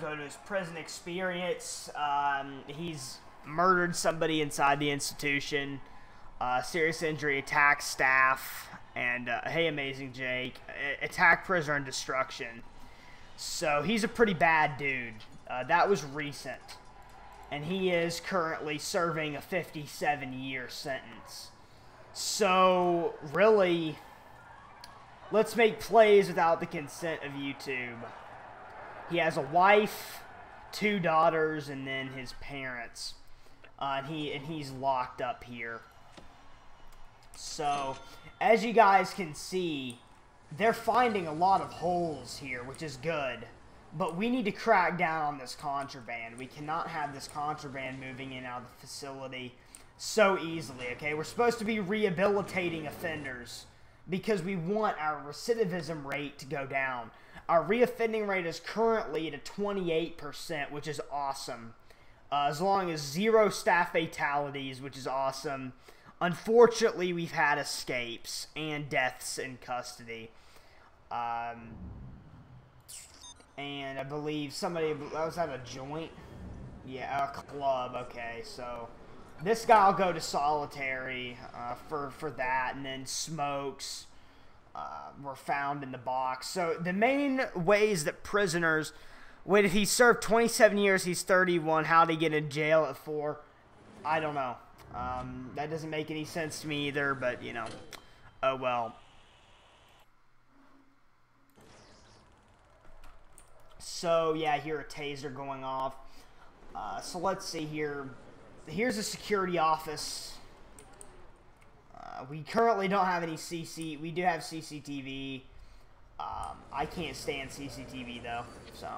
go to his prison experience. He's murdered somebody inside the institution. Serious injury, attack staff, and hey, Amazing Jake, attack prisoner and destruction. So he's a pretty bad dude. That was recent. And he is currently serving a 57-year sentence. So, really, let's make plays without the consent of YouTube. He has a wife, 2 daughters, and then his parents. And he's locked up here. So, as you guys can see, they're finding a lot of holes here, which is good. But we need to crack down on this contraband. We cannot have this contraband moving in and out of the facility so easily, okay? We're supposed to be rehabilitating offenders because we want our recidivism rate to go down. Our reoffending rate is currently at a 28%, which is awesome. As long as 0 staff fatalities, which is awesome. Unfortunately, we've had escapes and deaths in custody. And I believe somebody, that was at a joint? Yeah, a club, okay, so this guy will go to solitary for that, and then smokes were found in the box. So the main ways that prisoners, wait, if he served 27 years, he's 31, how'd he get in jail at 4? I don't know. That doesn't make any sense to me either, but, you know, oh well. So, yeah, I hear a taser going off. So let's see here. Here's a security office. We currently don't have any we do have CCTV. I can't stand CCTV, though. So,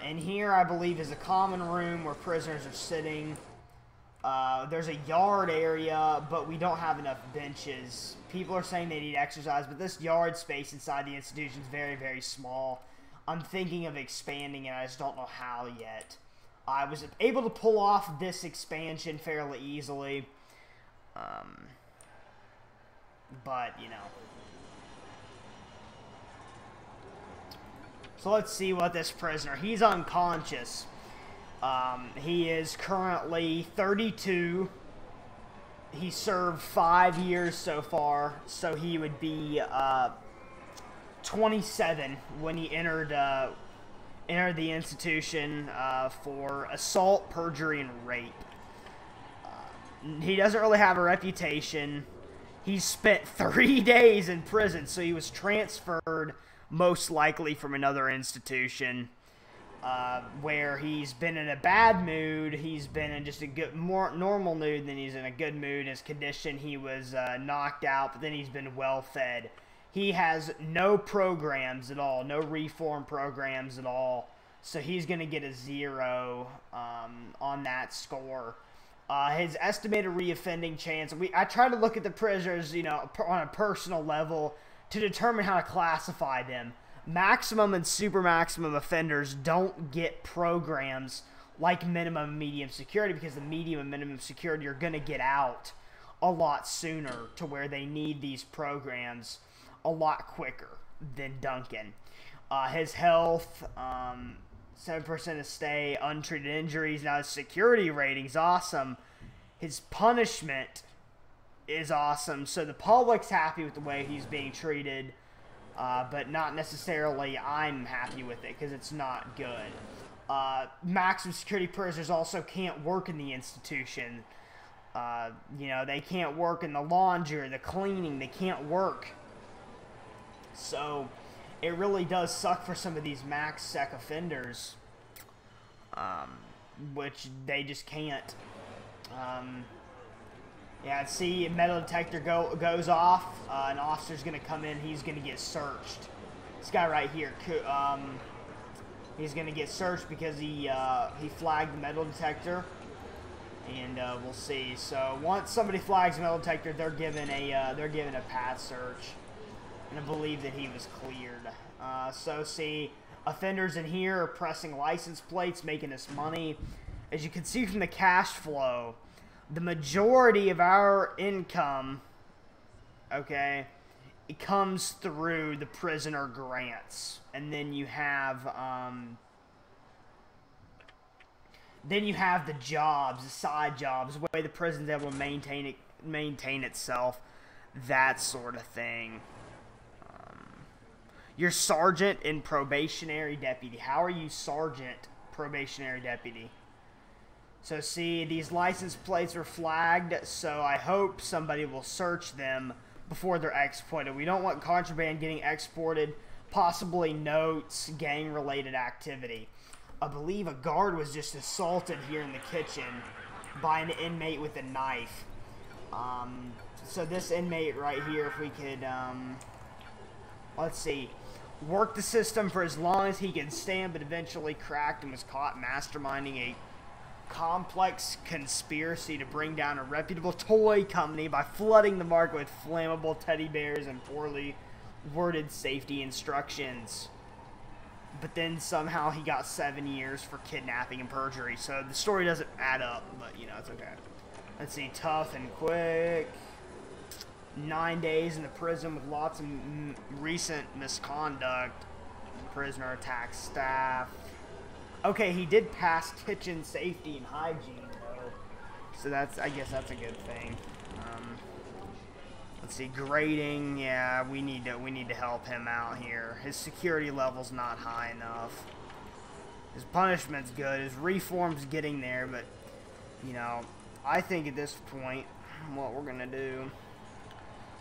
and here, I believe, is a common room where prisoners are sitting. There's a yard area, but we don't have enough benches. People are saying they need exercise, but this yard space inside the institution is very, very small. I'm thinking of expanding it. I just don't know how yet. I was able to pull off this expansion fairly easily. But, you know. So let's see what this prisoner, he's unconscious. He is currently 32. He served 5 years so far, so he would be 27 when he entered the institution for assault, perjury, and rape. He doesn't really have a reputation. He spent 3 days in prison, so he was transferred most likely from another institution where he's been in a bad mood. He's been in just a good, more normal mood, than he's in a good mood. His condition, he was knocked out, but then he's been well fed. He has no programs at all, no reform programs at all, so he's going to get a 0 on that score. His estimated reoffending chance, I try to look at the prisoners, you know, on a personal level to determine how to classify them. Maximum and super maximum offenders don't get programs like minimum and medium security, because the medium and minimum security are going to get out a lot sooner, to where they need these programs a lot quicker than Duncan. His health, 7% of stay, untreated injuries. Now his security rating's awesome. His punishment is awesome. So the public's happy with the way he's being treated, but not necessarily I'm happy with it, because it's not good. Maximum security prisoners also can't work in the institution. You know, they can't work in the laundry or the cleaning. They can't work. So, it really does suck for some of these max sec offenders, which they just can't. Yeah, see, a metal detector goes off. An officer's going to come in. He's going to get searched. This guy right here, he's going to get searched because he flagged the metal detector. And we'll see. So once somebody flags a metal detector, they're given a path search. And I believe that he was cleared. So see, offenders in here are pressing license plates, making us money. As you can see from the cash flow, the majority of our income, okay, it comes through the prisoner grants. And then you have Then you have the jobs, the side jobs, the way the prison's able to maintain itself, that sort of thing. Your sergeant and probationary deputy. How are you sergeant, probationary deputy? So see, these license plates are flagged, so I hope somebody will search them before they're exported. We don't want contraband getting exported, possibly notes, gang-related activity. I believe a guard was just assaulted here in the kitchen by an inmate with a knife. So this inmate right here, if we could, let's see, worked the system for as long as he could stand, but eventually cracked and was caught masterminding a complex conspiracy to bring down a reputable toy company by flooding the market with flammable teddy bears and poorly worded safety instructions. But then somehow he got 7 years for kidnapping and perjury. So the story doesn't add up, but you know, it's okay. Let's see, tough and quick. 9 days in the prison with lots of recent misconduct. Prisoner attacks staff. Okay, he did pass kitchen safety and hygiene, though. So that's, I guess that's a good thing. Let's see, grading. Yeah, we need to help him out here. His security level's not high enough. His punishment's good. His reform's getting there, but you know, I think at this point, what we're gonna do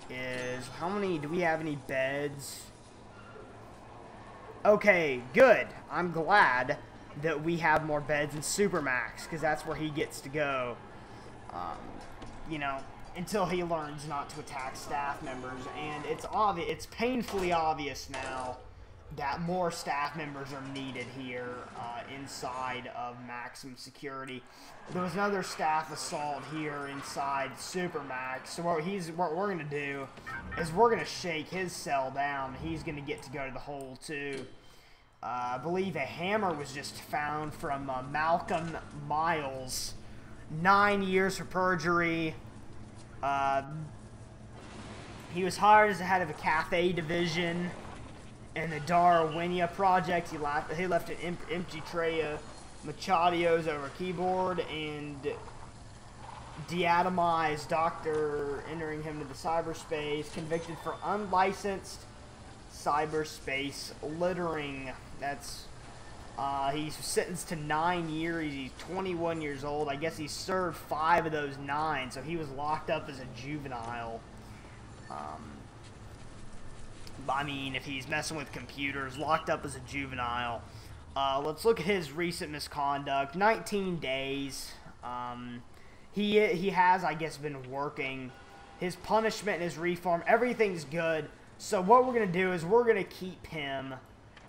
is, how many do we have? Any beds? Okay, good. I'm glad that we have more beds in Supermax, because that's where he gets to go. You know, until he learns not to attack staff members, and it's obvious, it's painfully obvious now that more staff members are needed here inside of maximum security. There was another staff assault here inside Supermax, so what we're going to do is we're going to shake his cell down. He's going to get to go to the hole too. I believe a hammer was just found from Malcolm Miles. 9 years for perjury. He was hired as the head of a cafe division in the Darwinia project. He left an empty tray of Machados over a keyboard and deatomized doctor, entering him to the cyberspace. Convicted for unlicensed cyberspace littering. That's he's sentenced to 9 years. He's 21 years old. I guess he served 5 of those 9, so he was locked up as a juvenile. I mean, if he's messing with computers, locked up as a juvenile. Let's look at his recent misconduct. 19 days. He has, I guess, been working. His punishment and his reform, everything's good. So what we're going to do is we're going to keep him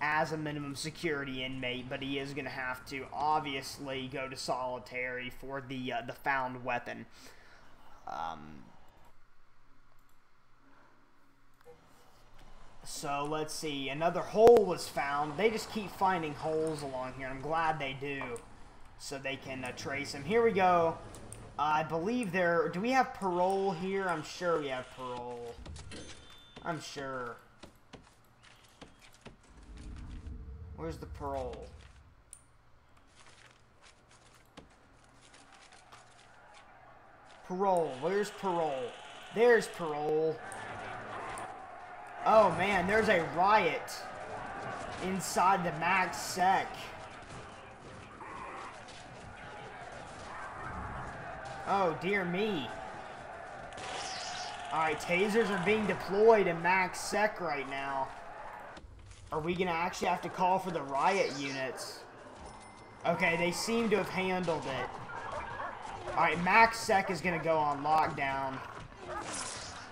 as a minimum security inmate, but he is going to have to obviously go to solitary for the found weapon. So let's see, another hole was found. They just keep finding holes along here. I'm glad they do, so they can trace him. Here we go. I believe do we have parole here? I'm sure we have parole. I'm sure. Where's the parole? Parole. Where's parole? There's parole. Oh man, there's a riot inside the Max Sec. Oh dear me. Alright, tasers are being deployed in Max Sec right now. Are we going to actually have to call for the riot units? Okay, they seem to have handled it. Alright, Max Sec is going to go on lockdown.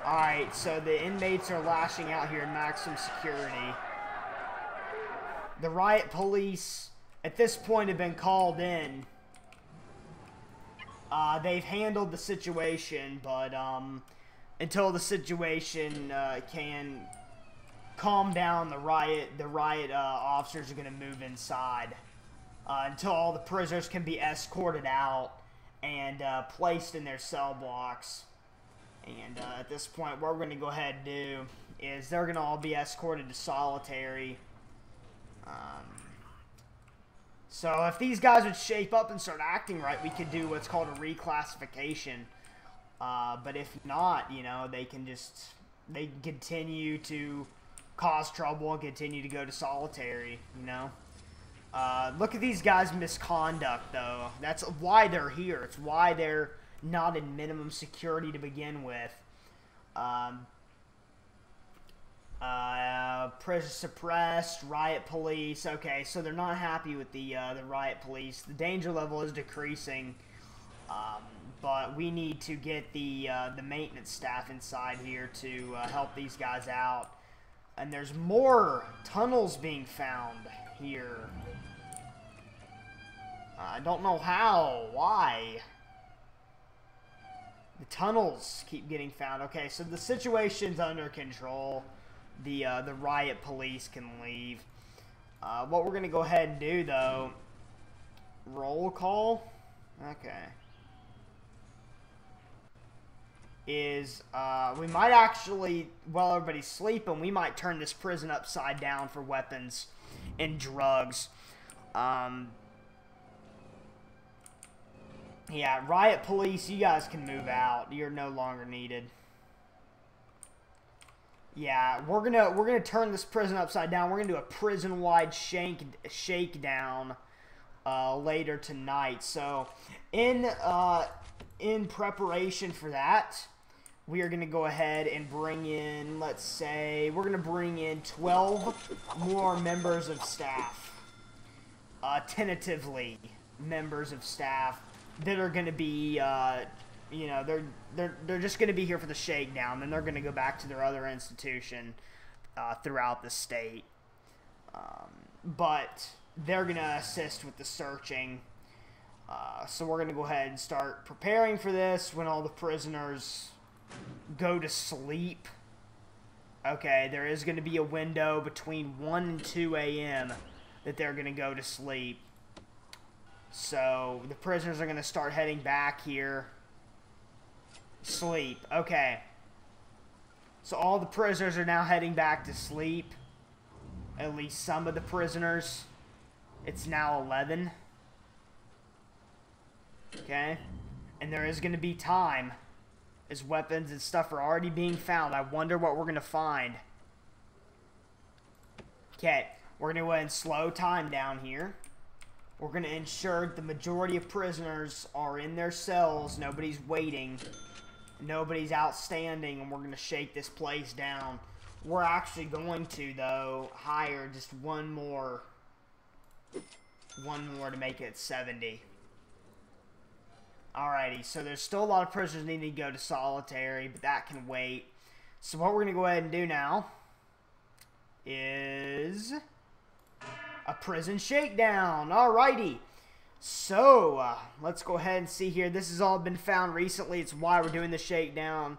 Alright, so the inmates are lashing out here in maximum security. The riot police, at this point, have been called in. They've handled the situation, but until the situation can calm down the riot officers are going to move inside. Until all the prisoners can be escorted out and placed in their cell blocks. And at this point, what we're going to go ahead and do is they're going to all be escorted to solitary. So if these guys would shape up and start acting right, we could do what's called a reclassification. But if not, you know, they can continue to cause trouble and continue to go to solitary, you know. Look at these guys' misconduct, though. That's why they're here. It's why they're not in minimum security to begin with. Prison suppressed, riot police. Okay, so they're not happy with the riot police. The danger level is decreasing, but we need to get the maintenance staff inside here to help these guys out. And there's more tunnels being found here. I don't know how. Why? The tunnels keep getting found. Okay, so the situation's under control. The riot police can leave. What we're going to go ahead and do, though... Roll call? Okay. Is, we might actually, while everybody's sleeping, we might turn this prison upside down for weapons and drugs. Yeah, riot police, you guys can move out. You're no longer needed. Yeah, we're gonna turn this prison upside down. We're gonna do a prison-wide shakedown later tonight. So, in preparation for that, we are gonna go ahead and bring in, let's say, we're gonna bring in 12 more members of staff. Tentatively, members of staff that are gonna be, you know, they're just gonna be here for the shakedown, and they're gonna go back to their other institution throughout the state. But they're gonna assist with the searching. So we're gonna go ahead and start preparing for this when all the prisoners go to sleep. Okay, there is gonna be a window between 1 and 2 a.m. that they're gonna go to sleep. So the prisoners are gonna start heading back here. Sleep. Okay. So all the prisoners are now heading back to sleep. At least some of the prisoners. It's now 11. Okay. And there is going to be time. As weapons and stuff are already being found. I wonder what we're going to find. Okay. We're going to go ahead and slow time down here. We're going to ensure the majority of prisoners are in their cells. Nobody's waiting. Nobody's outstanding, and we're going to shake this place down. We're actually going to, though, hire just one more to make it 70. Alrighty, so there's still a lot of prisoners needing to go to solitary, but that can wait. So what we're going to go ahead and do now is a prison shakedown. Alrighty. So, let's go ahead and see here. This has all been found recently. It's why we're doing the shakedown.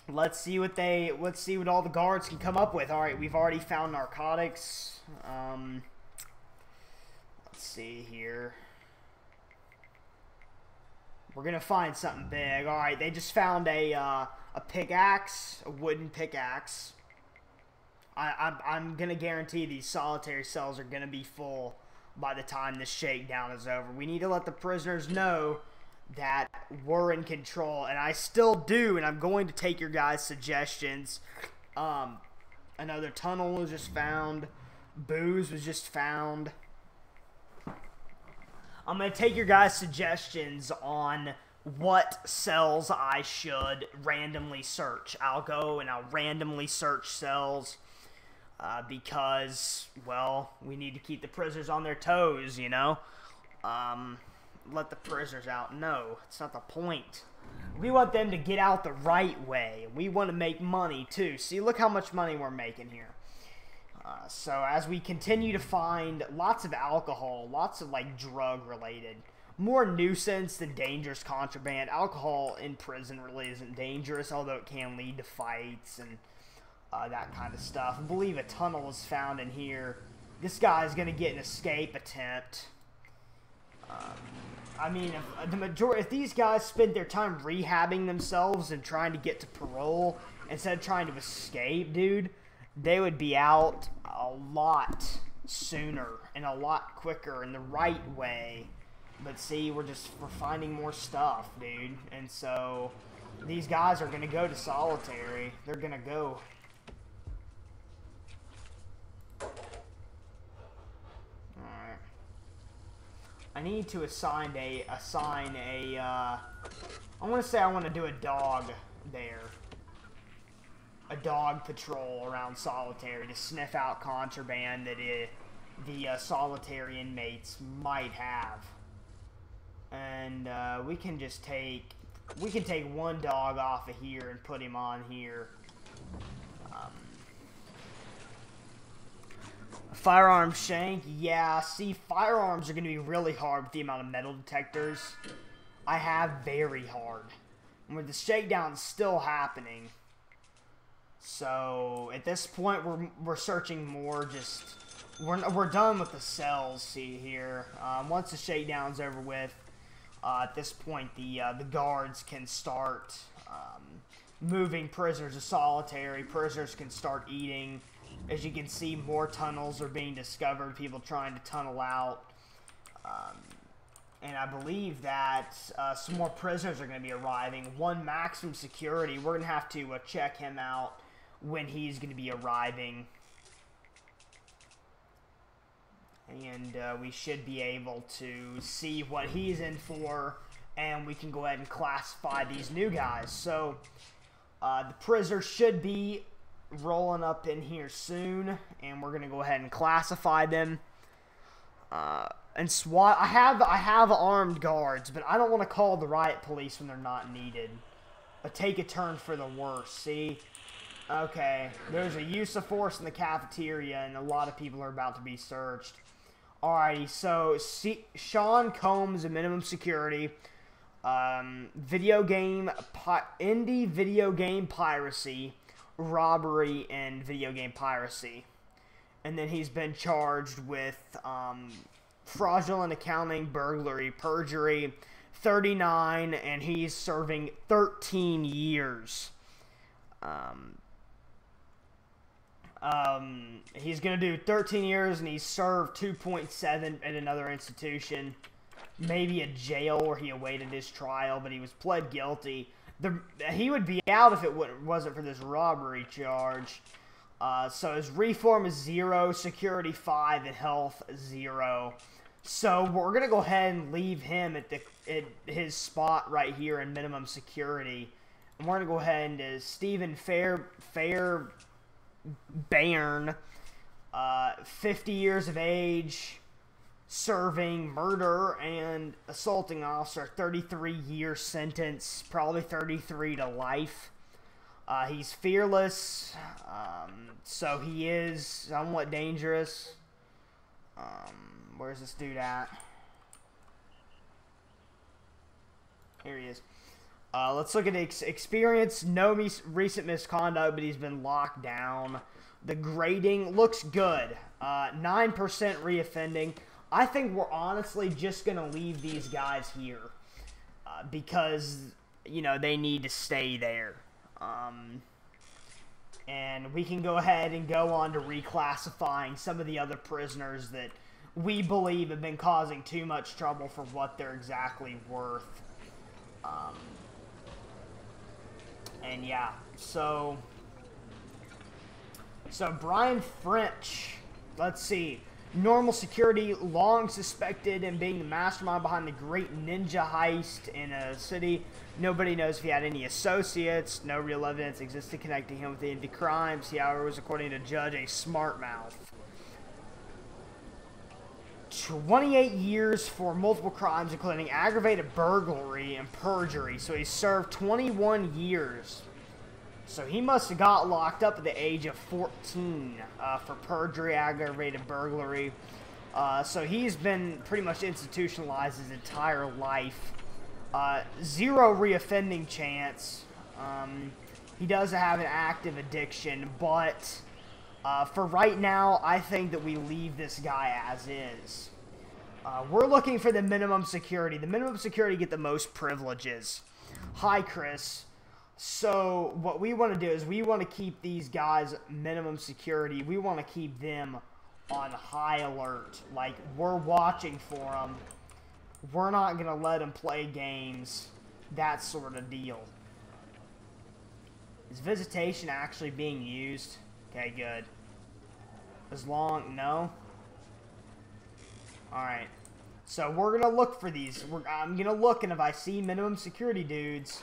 Let's see what all the guards can come up with. All right, we've already found narcotics. Let's see here. We're gonna find something big. All right, they just found a pickaxe, a wooden pickaxe. I'm going to guarantee these solitary cells are going to be full by the time this shakedown is over. We need to let the prisoners know that we're in control. And I still do, and I'm going to take your guys' suggestions. Another tunnel was just found. Booze was just found. I'm going to take your guys' suggestions on what cells I should randomly search. I'll go and I'll randomly search cells. Because, well, we need to keep the prisoners on their toes, you know? Let the prisoners out. No, it's not the point. We want them to get out the right way. We want to make money, too. See, look how much money we're making here. So, as we continue to find lots of alcohol, lots of, like, drug-related, more nuisance than dangerous contraband. Alcohol in prison really isn't dangerous, although it can lead to fights and that kind of stuff. I believe a tunnel was found in here. This guy's going to get an escape attempt. I mean, if these guys spend their time rehabbing themselves and trying to get to parole instead of trying to escape, dude, they would be out a a lot sooner and a lot quicker in the right way. But see, we're finding more stuff, dude. And so these guys are going to go to solitary. They're going to go. Alright. I need to assign a, I want to say I want to do a dog there. A dog patrol around solitary to sniff out contraband that the solitary inmates might have. And we can take one dog off of here and put him on here. Firearm shank, yeah. See, firearms are going to be really hard with the amount of metal detectors I have. Very hard. And with the shakedown still happening. So at this point, we're searching more. Just we're done with the cells. See here. Once the shakedown's over with, at this point the guards can start moving prisoners to solitary. Prisoners can start eating. As you can see, more tunnels are being discovered. People trying to tunnel out. And I believe that some more prisoners are going to be arriving. One maximum security. We're going to have to check him out when he's going to be arriving. And we should be able to see what he's in for. And we can go ahead and classify these new guys. So the prisoners should be rolling up in here soon. And we're going to go ahead and classify them. And SWAT, I have armed guards, but I don't want to call the riot police when they're not needed. Take a turn for the worse, see? Okay, there's a use of force in the cafeteria, and a lot of people are about to be searched. Alrighty, so Sean Combs, a minimum security, indie video game piracy, robbery, and video game piracy. And then he's been charged with fraudulent accounting, burglary, perjury, 39, and he's serving 13 years. He's going to do 13 years, and he's served 2.7 at another institution. Maybe a jail where he awaited his trial, but he was pled guilty. He would be out if it wasn't for this robbery charge. So his reform is 0, security 5, and health 0. So we're going to go ahead and leave him at his spot right here in minimum security. And we're going to go ahead and Stephen Fairbairn, 50 years of age, serving murder and assaulting officer, 33-year sentence, probably 33 to life. He's fearless, so he is somewhat dangerous. Where's this dude at? Here he is. Let's look at experience. No recent misconduct, but he's been locked down. The grading looks good. 9% reoffending. I think we're honestly just going to leave these guys here. Because, you know, they need to stay there. And we can go ahead and go on to reclassifying some of the other prisoners that we believe have been causing too much trouble for what they're exactly worth. And yeah, so Brian French, let's see. Normal security, long suspected in being the mastermind behind the great ninja heist in a city. Nobody knows if he had any associates. No real evidence existed connecting him with any of the crimes. He, however, was, according to judge, a smart mouth. 28 years for multiple crimes, including aggravated burglary and perjury. So he served 21 years. So he must have got locked up at the age of 14 for perjury, aggravated burglary. So he's been pretty much institutionalized his entire life. 0 reoffending chance. He does have an active addiction, but for right now, I think that we leave this guy as is. We're looking for the minimum security. The minimum security get the most privileges. Hi, Chris. So what we want to do is we want to keep these guys minimum security. We want to keep them on high alert. Like, we're watching for them. We're not going to let them play games. That sort of deal. Is visitation actually being used? Okay, good. No? Alright. So we're going to look for these. I'm going to look, and if I see minimum security dudes...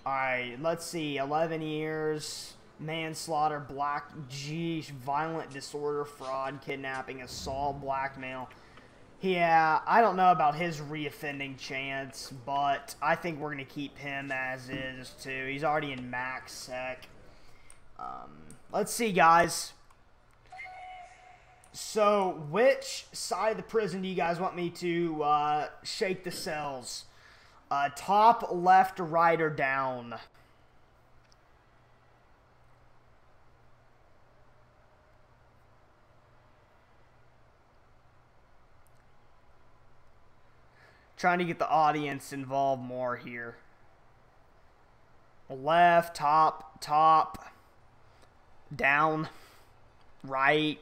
Alright, let's see. 11 years, manslaughter, violent disorder, fraud, kidnapping, assault, blackmail. Yeah, I don't know about his reoffending chance, but I think we're going to keep him as is, too. He's already in max sec. Let's see, guys. So, which side of the prison do you guys want me to shake the cells? Top, left, right, or down? Trying to get the audience involved more here. Left, top, down, right.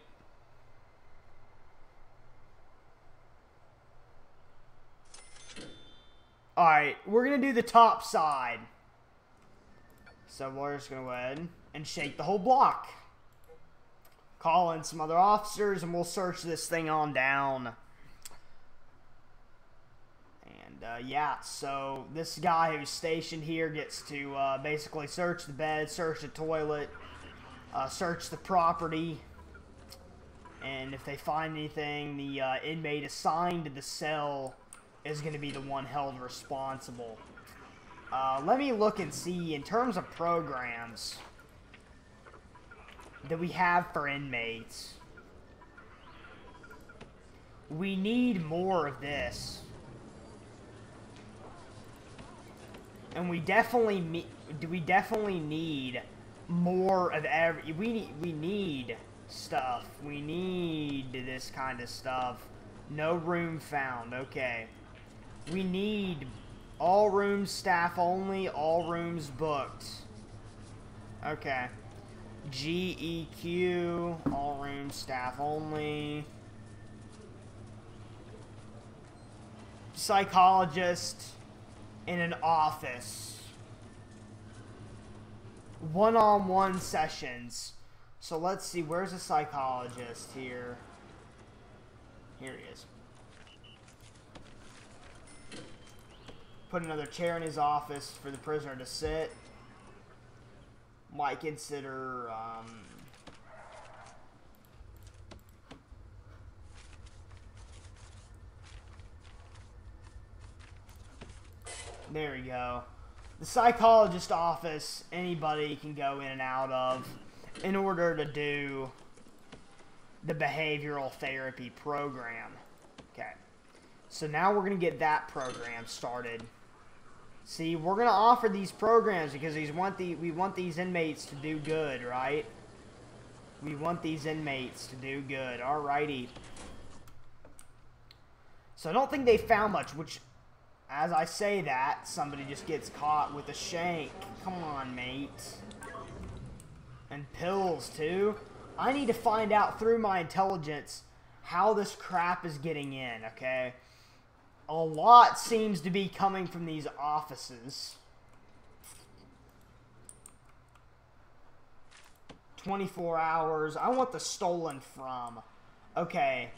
Alright, we're going to do the top side. So we're just going to go ahead and shake the whole block. Call in some other officers and we'll search this thing on down. And yeah, so this guy who's stationed here gets to basically search the bed, search the toilet, search the property. And if they find anything, the inmate assigned to the cell is going to be the one held responsible. Let me look and see, in terms of programs that we have for inmates, we need more of this. And we definitely need more of we need stuff. We need this kind of stuff. No room found. Okay. We need all rooms staff only, all rooms booked. Okay. GEQ, all rooms staff only. Psychologist in an office. One-on-one sessions. So let's see, where's the psychologist here? Here he is. Put another chair in his office for the prisoner to sit. Might consider, there we go. The psychologist office, anybody can go in and out of in order to do the behavioral therapy program. Okay. So now we're going to get that program started. See, we're going to offer these programs because we want these inmates to do good, right? We want these inmates to do good. Alrighty. So I don't think they found much, which, as I say that, somebody just gets caught with a shank. Come on, mate. And pills, too. I need to find out through my intelligence how this crap is getting in, okay? A lot seems to be coming from these offices. 24 hours. I want the stolen from. Okay.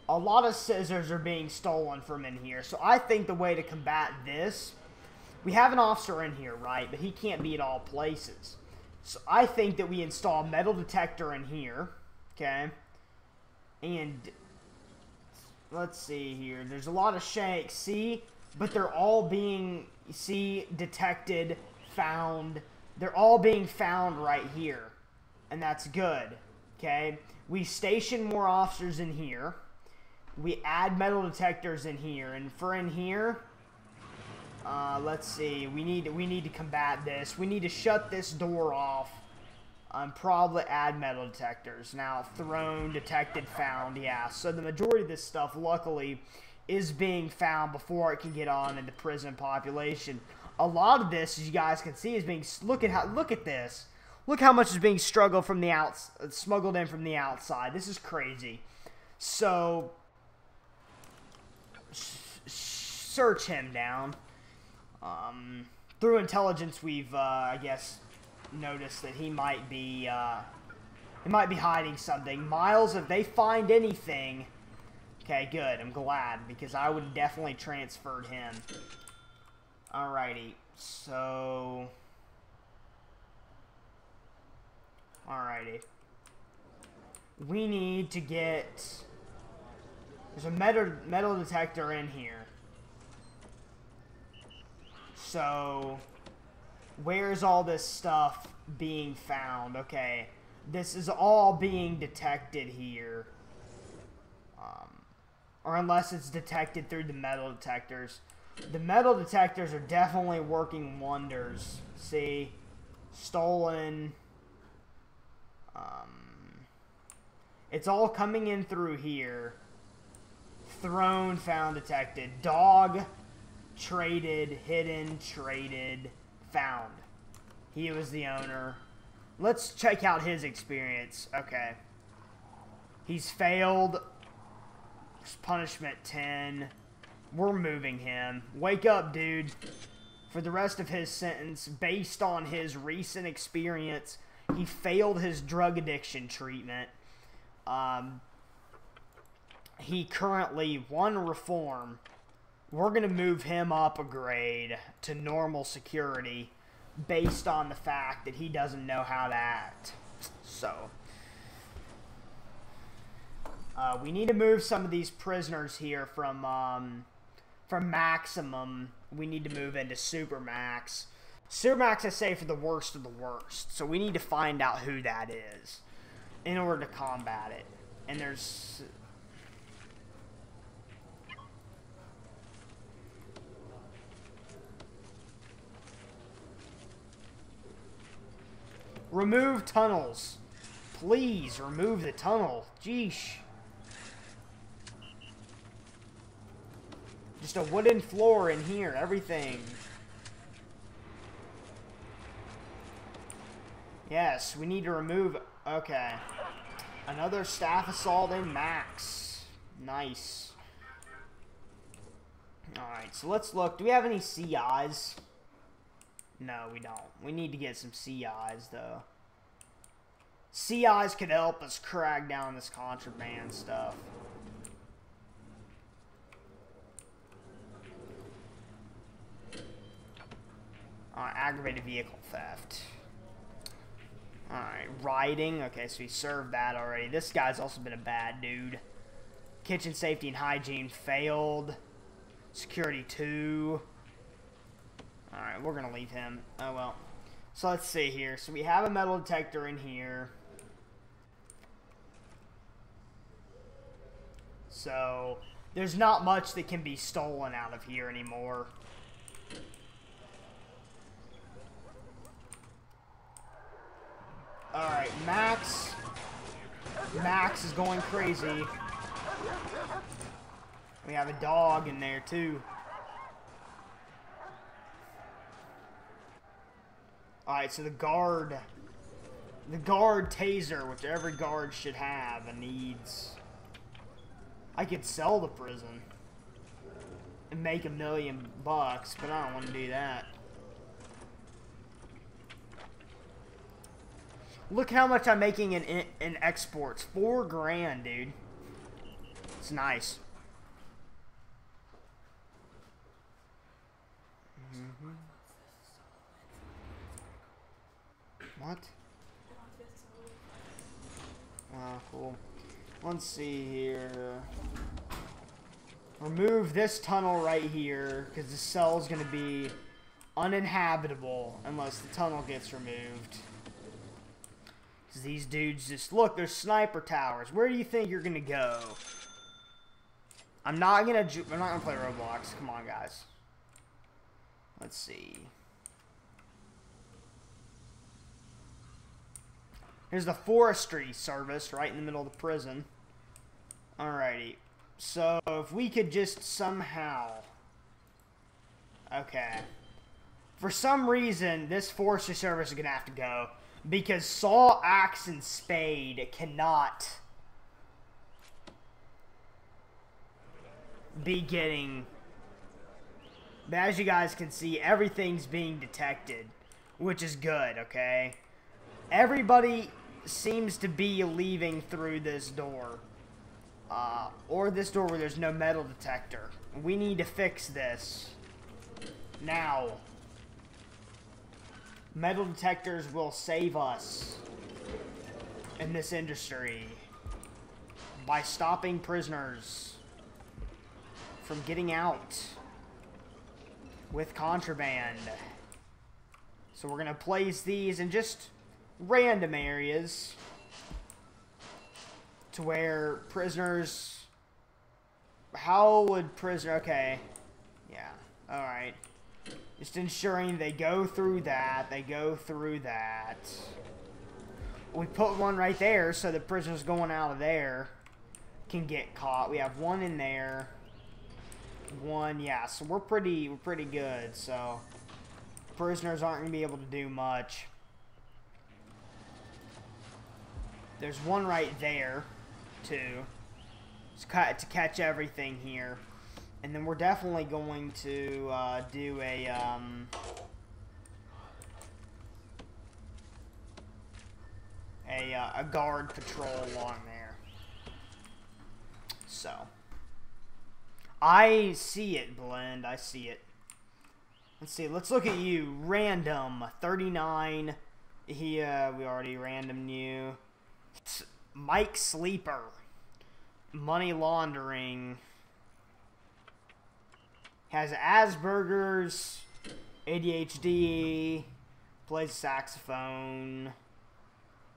A lot of scissors are being stolen from in here. So I think the way to combat this... We have an officer in here, right? But he can't be at all places. So I think that we install a metal detector in here. Okay. And... let's see here. There's a lot of shanks, see? But they're all being, see, detected, found. They're all being found right here. And that's good, okay? We station more officers in here. We add metal detectors in here. And for in here, let's see. We need to combat this. We need to shut this door off. Probably add metal detectors. Now, thrown, detected, found, yeah. So the majority of this stuff, luckily, is being found before it can get on in the prison population. a lot of this, as you guys can see, is being... Look at this. Look how much is being smuggled in from the outside. This is crazy. So, search him down. Through intelligence, we've, I guess, noticed that he might be hiding something. Miles, if they find anything... Okay, good. I'm glad, because I would have definitely transferred him. Alrighty, so... Alrighty. We need to get... There's a metal detector in here. So, where's all this stuff being found? Okay, this is all being detected here. Or unless it's detected through the metal detectors. The metal detectors are definitely working wonders. See? Stolen. It's all coming in through here. Thrown, found, detected. Dog, traded, hidden, traded, found. He was the owner. Let's check out his experience. Okay. He's failed. Punishment 10. We're moving him. Wake up, dude. For the rest of his sentence, based on his recent experience, he failed his drug addiction treatment. He currently won reform. We're going to move him up a grade to normal security based on the fact that he doesn't know how to act. So, we need to move some of these prisoners here from maximum. We need to move into supermax. Supermax, I say, for the worst of the worst. So we need to find out who that is in order to combat it. And there's... Remove tunnels. Please, remove the tunnel. Jeesh. Just a wooden floor in here. Everything. Yes, we need to remove... Okay. Another staff assault in max. Nice. Alright, so let's look. Do we have any CIs? No, we don't. We need to get some CIs, though. CIs could help us crack down this contraband stuff. Alright, aggravated vehicle theft. Alright, riding. Okay, so we served that already. This guy's also been a bad dude. Kitchen safety and hygiene failed. Security 2. Alright, we're going to leave him. Oh, well. So let's see here. So we have a metal detector in here. So there's not much that can be stolen out of here anymore. Alright, Max. Max is going crazy. We have a dog in there, too. Alright, so the guard taser, which every guard should have and needs. I could sell the prison and make $1 million bucks, but I don't want to do that. Look how much I'm making in exports. $4 grand, dude. It's nice. What? Oh, cool. Let's see here. Remove this tunnel right here, because the cell's going to be uninhabitable unless the tunnel gets removed. Because these dudes just... Look, there's sniper towers. Where do you think you're going to go? I'm not going to play Roblox. Come on, guys. Let's see. Here's the forestry service right in the middle of the prison. Alrighty. So, if we could just somehow... Okay. For some reason, this forestry service is going to have to go. Because saw, axe, and spade cannot be getting... But as you guys can see, everything's being detected. Which is good, okay? Everybody seems to be leaving through this door. Or this door where there's no metal detector. We need to fix this. Now. Metal detectors will save us in this industry by stopping prisoners from getting out with contraband. So we're going to place these in just random areas to where prisoners... How would prisoner... Okay. Yeah. Alright. Just ensuring they go through that. They go through that. We put one right there so the prisoners going out of there can get caught. We have one in there. One, yeah. So we're pretty good. So prisoners aren't going to be able to do much. There's one right there, too. To catch everything here. And then we're definitely going to do a guard patrol along there. So I see it, Blend. I see it. Let's see. Let's look at you. Random 39. We already random you. Mike Sleeper. Money laundering. Has Asperger's, ADHD, plays saxophone,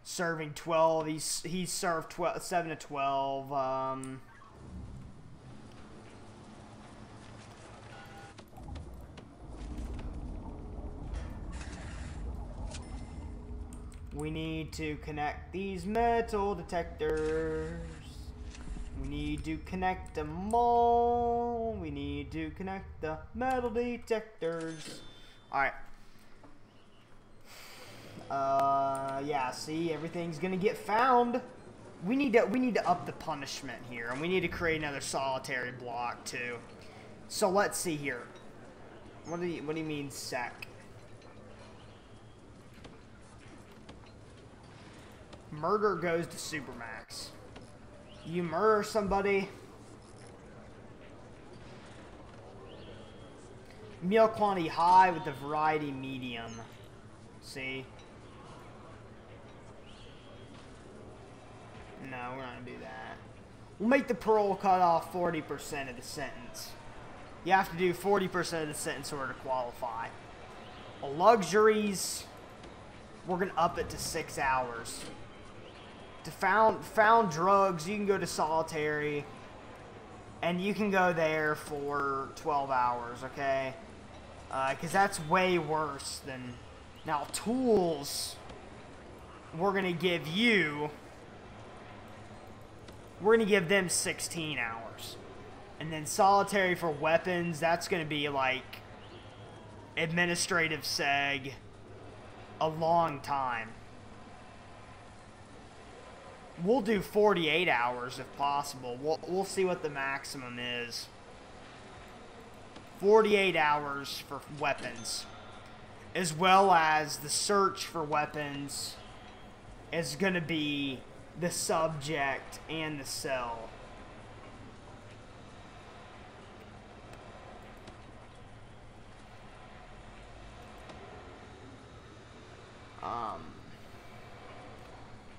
serving 12. He's served 7 to 12. We need to connect these metal detectors. We need to connect them all. We need to connect the metal detectors. Alright. Yeah, see, everything's gonna get found. We need to up the punishment here, and we need to create another solitary block too. So let's see here. What do you mean sec? Murder goes to Supermax. You murder somebody. Meal quantity high with the variety medium. See? No, we're not going to do that. We'll make the parole cutoff 40% of the sentence. You have to do 40% of the sentence in order to qualify. Luxuries, we're going to up it to 6 hours. To found drugs, you can go to solitary, and you can go there for 12 hours, okay? Because that's way worse than... Now, tools, we're going to give you... We're going to give them 16 hours. And then solitary for weapons, that's going to be like administrative seg a long time. We'll do 48 hours if possible. We'll see what the maximum is. 48 hours for weapons. As well as the search for weapons is going to be the subject and the cell.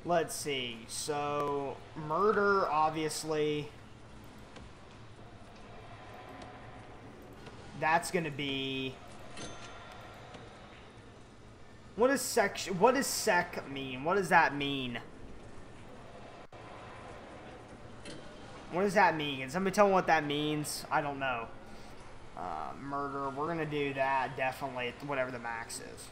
Let's see. So, murder, obviously. That's going to be... What does sec mean? What does that mean? What does that mean? Can somebody tell me what that means? I don't know. Murder, we're going to do that definitely, whatever the max is.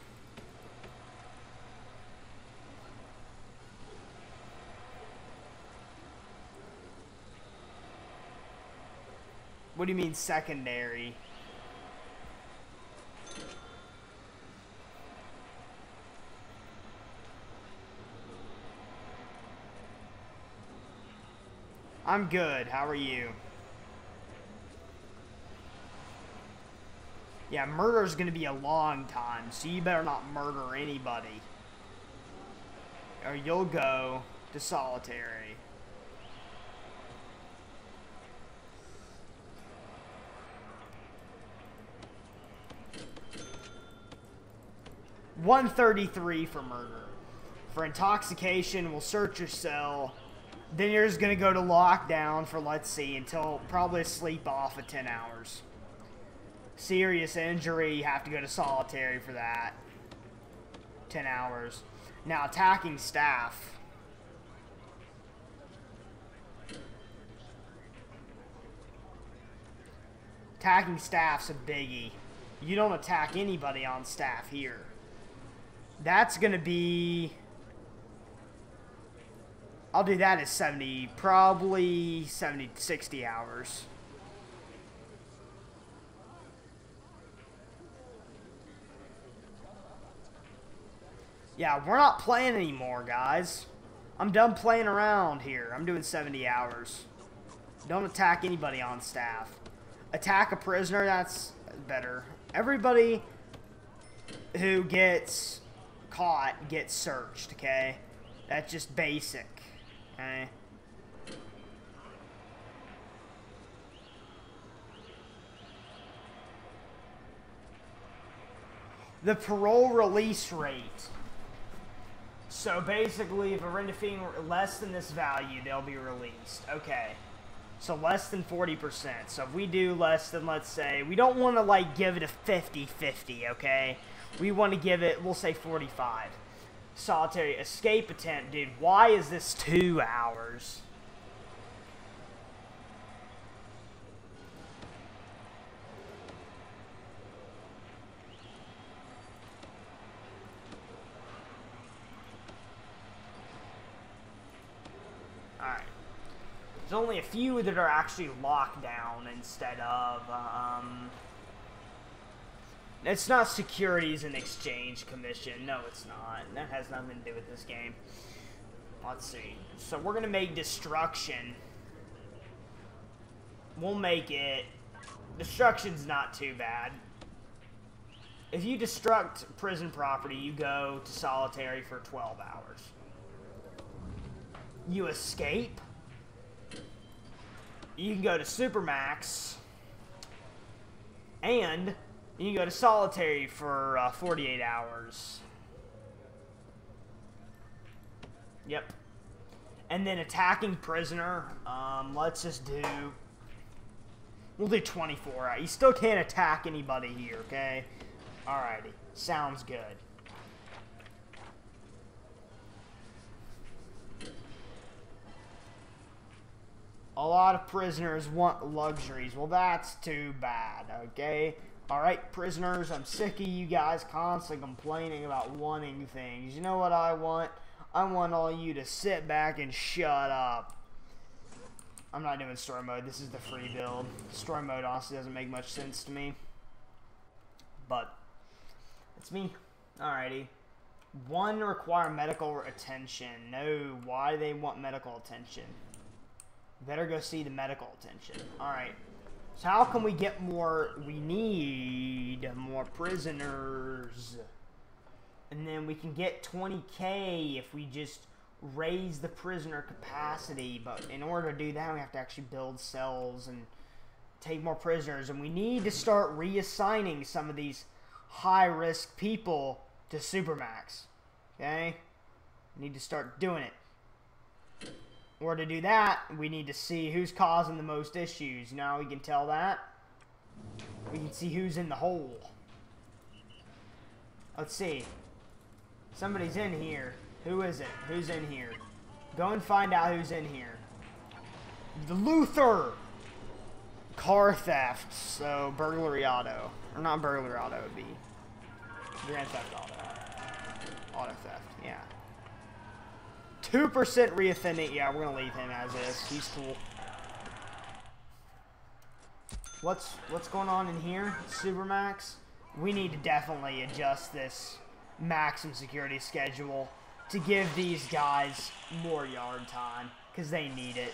What do you mean secondary? I'm good. How are you? Yeah, murder's gonna be a long time, so you better not murder anybody. Or you'll go to solitary. $133 for murder. For intoxication, we'll search your cell. Then you're just gonna go to lockdown for, let's see, until probably sleep off of 10 hours. Serious injury, you have to go to solitary for that. 10 hours. Now, attacking staff. Attacking staff's a biggie. You don't attack anybody on staff here. That's gonna be... I'll do that as 70, probably 70, 60 hours. Yeah, we're not playing anymore, guys. I'm done playing around here. I'm doing 70 hours. Don't attack anybody on staff. Attack a prisoner, that's better. Everybody who gets caught gets searched, okay? That's just basic, okay? The parole release rate. So basically, if we're anything less than this value, they'll be released. Okay. So less than 40%. So if we do less than, let's say, we don't want to, like, give it a 50-50, okay? We want to give it, we'll say 45. Solitary escape attempt. Dude, why is this 2 hours? Alright. There's only a few that are actually locked down instead of, it's not Securities and Exchange Commission. No, it's not. That has nothing to do with this game. Let's see. So we're going to make destruction. We'll make it... Destruction's not too bad. If you destruct prison property, you go to solitary for 12 hours. You escape. You can go to Supermax. And you can go to solitary for 48 hours. Yep. And then attacking prisoner. Let's just do... We'll do 24. You still can't attack anybody here, okay? Alrighty. Sounds good. A lot of prisoners want luxuries. Well, that's too bad, okay? Alright, prisoners, I'm sick of you guys constantly complaining about wanting things. You know what I want? I want all you to sit back and shut up. I'm not doing story mode. This is the free build. Story mode honestly doesn't make much sense to me. But, it's me. Alrighty. 1, require medical attention. No, why do they want medical attention? Better go see the medical attention. Alright. So how can we get more? We need more prisoners. And then we can get 20K if we just raise the prisoner capacity. But in order to do that, we have to actually build cells and take more prisoners. And we need to start reassigning some of these high-risk people to Supermax. Okay? We need to start doing it. Or to do that, we need to see who's causing the most issues. You know how we can tell that? We can see who's in the hole. Let's see. Somebody's in here. Who is it? Who's in here? Go and find out who's in here. The Luther! Car theft. So, burglary auto. Or not burglary auto, it would be Grand Theft Auto. Auto theft, yeah. 2% reoffending. Yeah, we're gonna leave him as is. He's cool. What's going on in here? Supermax? We need to definitely adjust this maximum security schedule to give these guys more yard time, because they need it.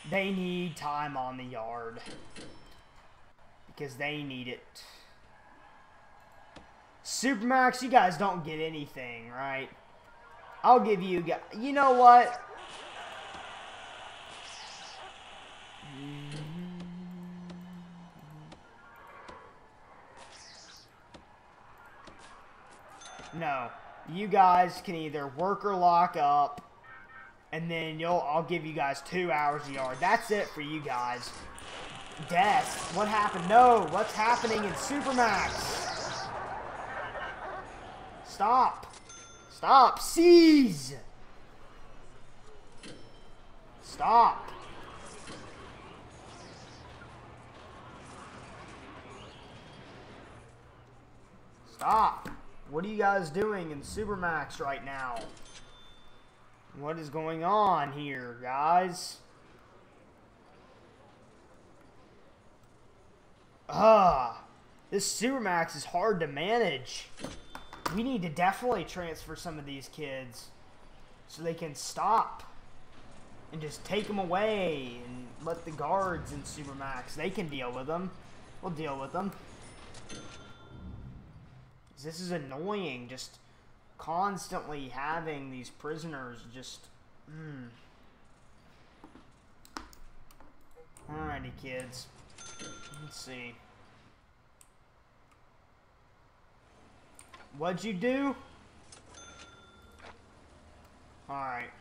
They need time on the yard. Because they need it. Supermax, you guys don't get anything, right? I'll give you guys... You know what? No. You guys can either work or lock up. And then I'll give you guys 2 hours a yard. That's it for you guys. Death. What happened? No. What's happening in Supermax? Stop. Stop. Seize. Stop. Stop. What are you guys doing in Supermax right now? What is going on here, guys? This Supermax is hard to manage. We need to definitely transfer some of these kids so they can stop and just take them away and let the guards in Supermax, they can deal with them. We'll deal with them. This is annoying, just constantly having these prisoners just... Alrighty, kids. Let's see. What'd you do? Alright.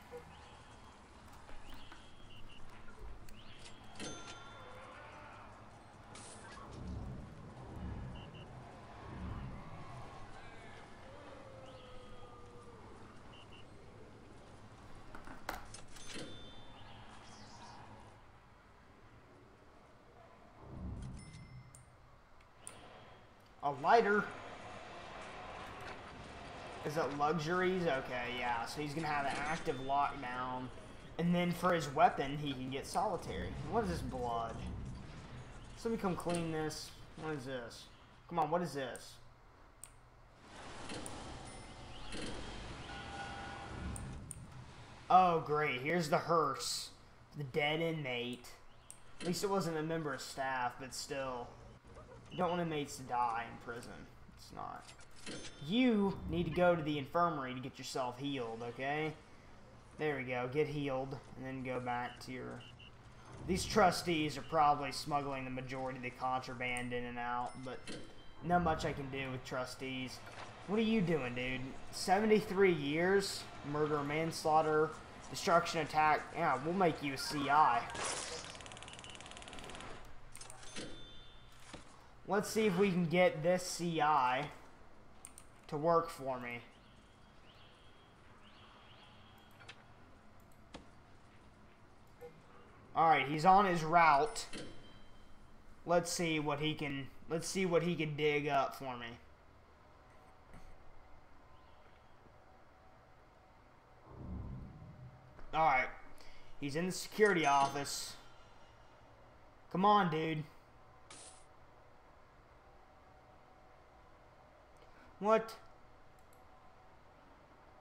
A lighter? Is it luxuries? Okay, yeah. So he's going to have an active lockdown. And then for his weapon, he can get solitary. What is this blood? Somebody come clean this. What is this? Come on, what is this? Oh, great. Here's the hearse. The dead inmate. At least it wasn't a member of staff, but still. You don't want inmates to die in prison. It's not. You need to go to the infirmary to get yourself healed, okay? There we go. Get healed, and then go back to your... These trustees are probably smuggling the majority of the contraband in and out, but not much I can do with trustees. What are you doing, dude? 73 years? Murder, manslaughter, destruction, attack. Yeah, we'll make you a CI. Let's see if we can get this CI to work for me. Alright, he's on his route. Let's see what he can dig up for me. Alright. He's in the security office. Come on, dude. What?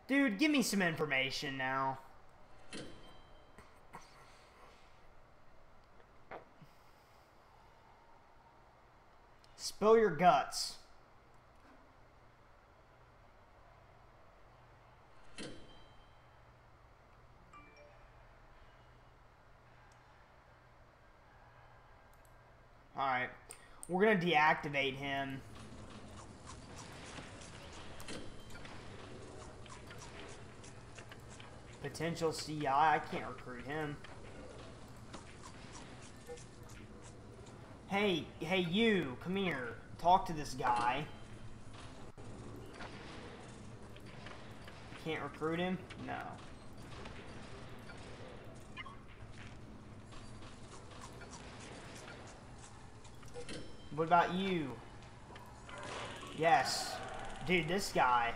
Dude, give me some information now. Spill your guts. Alright. We're gonna deactivate him. Potential CI, I can't recruit him. Hey, you, come here. Talk to this guy. Can't recruit him? No. What about you? Yes. Dude, this guy.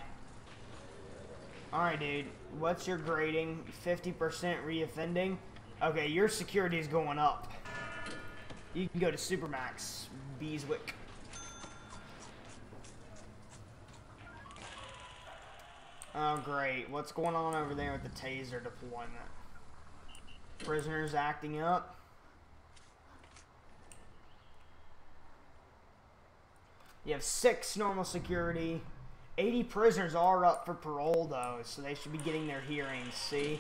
Alright, dude. What's your grading? 50% reoffending? Okay, your security is going up. You can go to Supermax, Beeswick. Oh, great. What's going on over there with the taser deployment? Prisoners acting up? You have 6 normal security. 80 prisoners are up for parole, though, so they should be getting their hearings, see?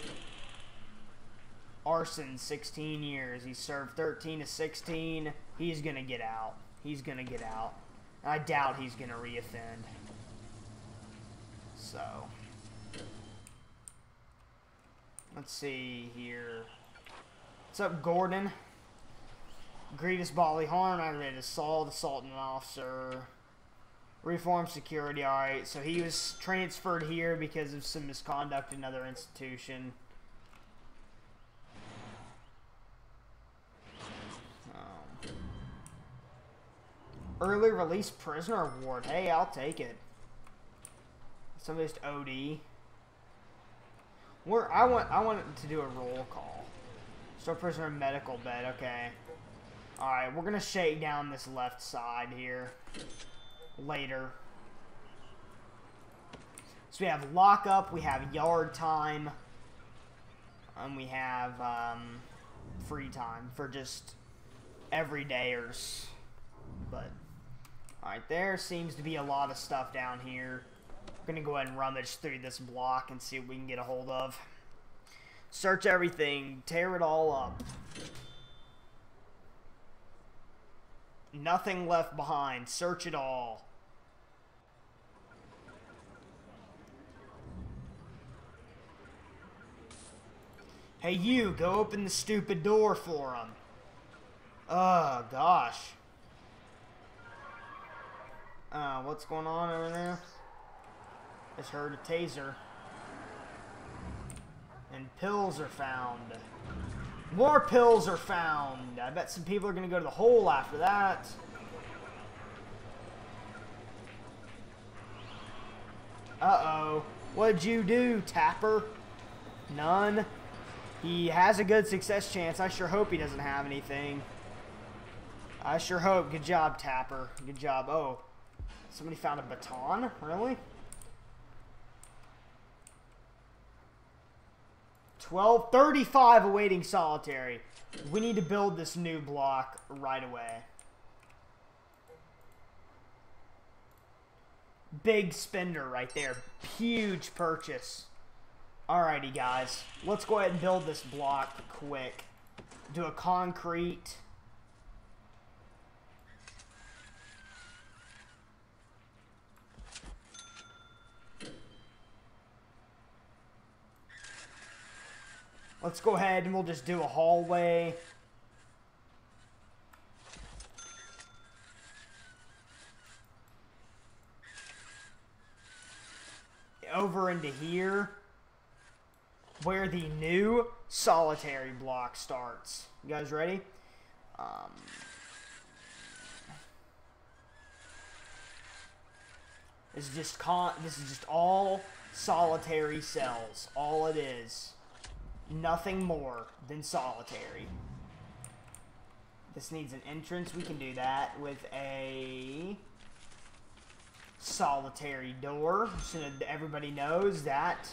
Arson, 16 years. He served 13 to 16. He's going to get out. He's going to get out. I doubt he's going to reoffend. So, let's see here. What's up, Gordon? Grievous bodily harm, aggravated assault, assaulting an officer. Reform security, alright. So he was transferred here because of some misconduct in another institution. Early release prisoner award. Hey, I'll take it. Somebody's OD. I want to do a roll call. Store prisoner medical bed. Okay. Alright, we're going to shake down this left side here. Later. So we have lockup, we have yard time, and we have free time for just everydayers. But, alright, there seems to be a lot of stuff down here. We're going to go ahead and rummage through this block and see what we can get a hold of. Search everything, tear it all up. Nothing left behind, search it all. Hey, you, go open the stupid door for him. Oh, gosh. What's going on over there? Just heard a taser. And pills are found. More pills are found. I bet some people are going to go to the hole after that. Uh-oh. What'd you do, Tapper? None. He has a good success chance. I sure hope he doesn't have anything. I sure hope. Good job, Tapper. Good job. Oh, somebody found a baton? Really? 12:35 awaiting solitary. We need to build this new block right away. Big spender right there. Huge purchase. Alrighty, guys. Let's go ahead and build this block quick. Do a concrete. Let's go ahead and we'll just do a hallway. Over into here, where the new solitary block starts. You guys ready? This is just all solitary cells. All it is. Nothing more than solitary. This needs an entrance. We can do that with a solitary door, so that everybody knows that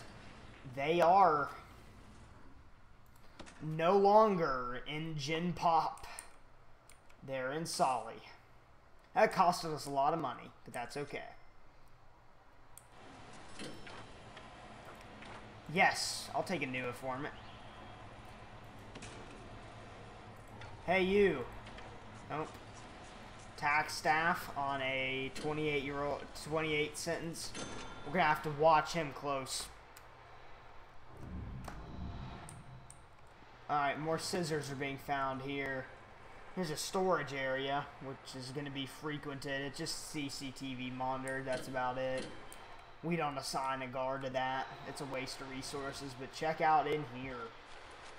they are no longer in Gen Pop. They're in Solly. That costed us a lot of money, but that's okay. Yes, I'll take a new informant. Hey, you. Nope. Tax staff on a 28 sentence. We're gonna have to watch him close. Alright, more scissors are being found here. Here's a storage area, which is gonna be frequented. It's just CCTV monitored, that's about it. We don't assign a guard to that. It's a waste of resources, but check out in here.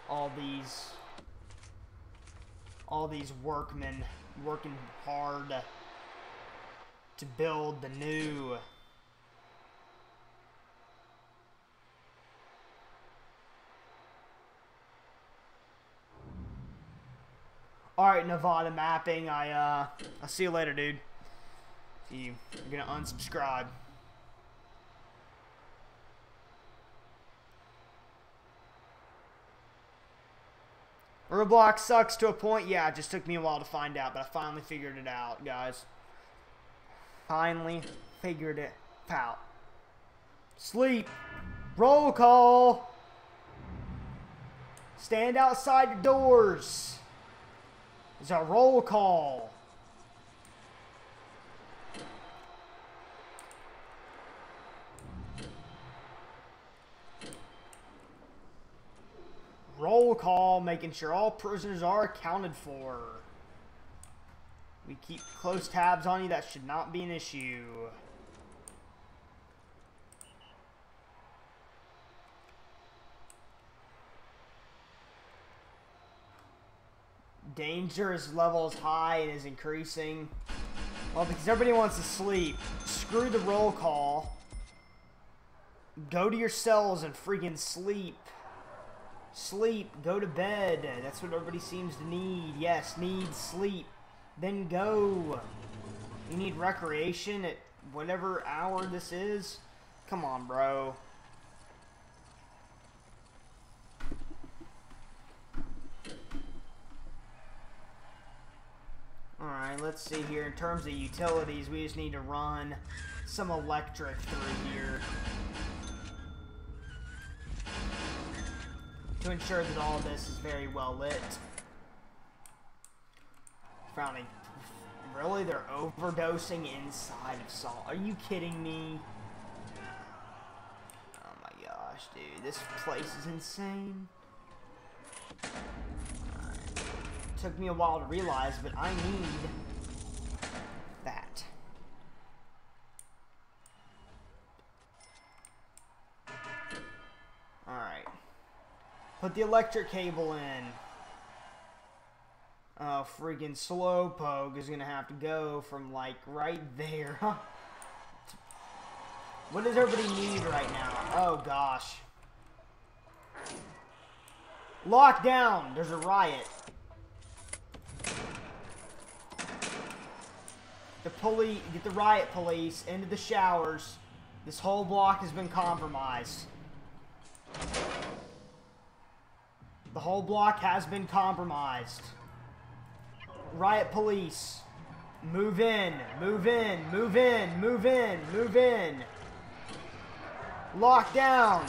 All these workmen working hard to build the new. Alright, Nevada mapping. I'll see you later, dude. You're gonna unsubscribe. ROBLOX sucks to a point. Yeah, it just took me a while to find out, but I finally figured it out, guys. Finally figured it out. Sleep. Roll call. Stand outside the doors. It's a roll call. Roll call, making sure all prisoners are accounted for. We keep close tabs on you. That should not be an issue. Dangerous level is high and is increasing. Well, because everybody wants to sleep. Screw the roll call. Go to your cells and freaking sleep. Sleep. Go to bed. That's what everybody seems to need. Yes, need sleep. Then go. You need recreation at whatever hour this is. Come on, bro. Alright, let's see here. In terms of utilities, we just need to run some electric through here to ensure that all of this is very well lit. Frowning. Really? They're overdosing inside of salt. Are you kidding me? Oh my gosh, dude. This place is insane. Took me a while to realize, but I need that. Alright. Put the electric cable in. Oh, freaking Slowpoke is gonna have to go from, like, right there. What does everybody need right now? Oh, gosh. Lockdown! There's a riot. Get the riot police into the showers. This whole block has been compromised. The whole block has been compromised. Riot police. Move in. Move in. Move in. Move in. Move in. Lockdown.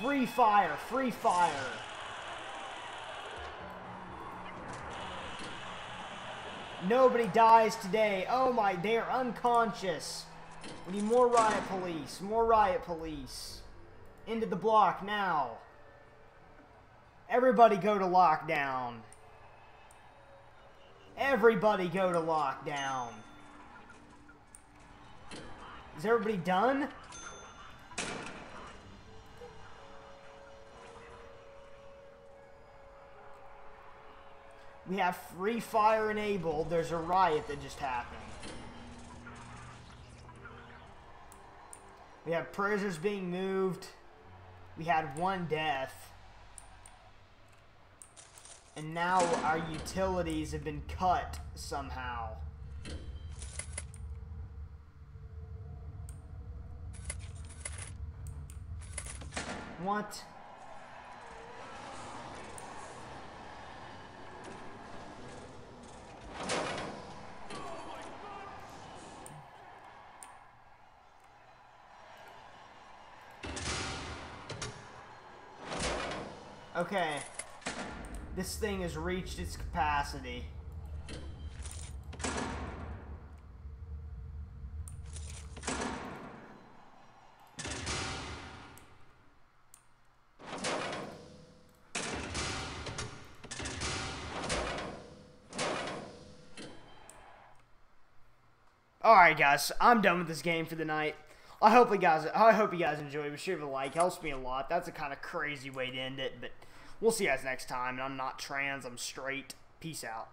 Free fire. Free fire. Nobody dies today. Oh my, they are unconscious. We need more riot police. More riot police. Into the block now. Everybody go to lockdown. Everybody go to lockdown. Is everybody done? We have free fire enabled. There's a riot that just happened. We have prisoners being moved. We had one death. And now our utilities have been cut somehow. What? Okay. This thing has reached its capacity. Alright guys, I'm done with this game for the night. I hope you guys enjoyed. Be sure to like. Helps me a lot. That's a kind of crazy way to end it, but we'll see you guys next time. And I'm not trans, I'm straight. Peace out.